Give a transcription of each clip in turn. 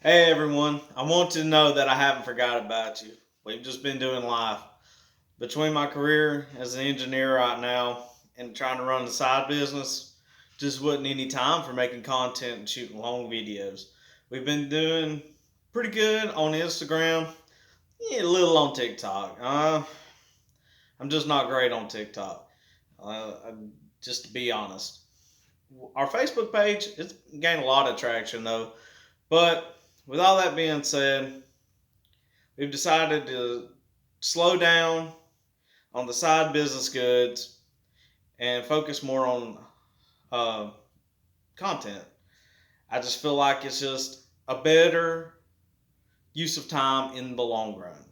Hey everyone, I want you to know that I haven't forgot about you. We've just been doing life. Between my career as an engineer right now and trying to run the side business, just wasn't any time for making content and shooting long videos. We've been doing pretty good on Instagram, yeah, a little on TikTok. I'm just not great on TikTok, just to be honest. Our Facebook page, it's gained a lot of traction though. But with all that being said, we've decided to slow down on the side business goods and focus more on uh, content. I just feel like it's just a better use of time in the long run.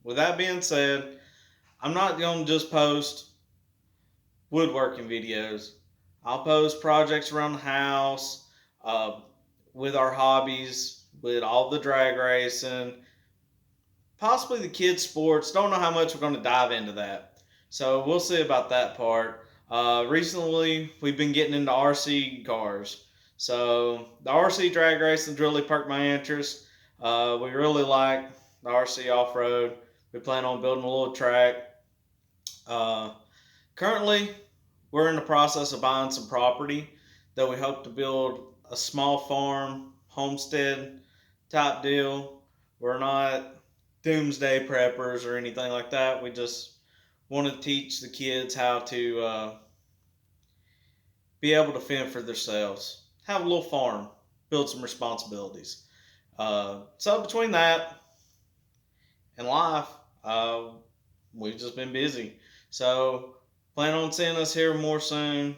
With that being said, I'm not going to just post woodworking videos. I'll post projects around the house, uh, with our hobbies, with all the drag racing, possibly the kids' sports. Don't know how much we're going to dive into that. So we'll see about that part. Recently, we've been getting into RC cars. So the RC drag racing really perked my interest. We really like the RC off road. We plan on building a little track. Uh, Currently, we're in the process of buying some property that we hope to build a small farm, homestead type deal. We're not doomsday preppers or anything like that. We just want to teach the kids how to be able to fend for themselves, have a little farm, build some responsibilities. So between that and life, uh, we've just been busy. So plan on seeing us here more soon.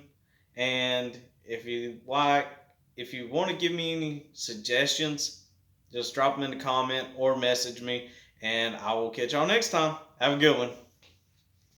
And if you want to give me any suggestions, just drop them in the comment or message me, and I will catch y'all next time. Have a good one.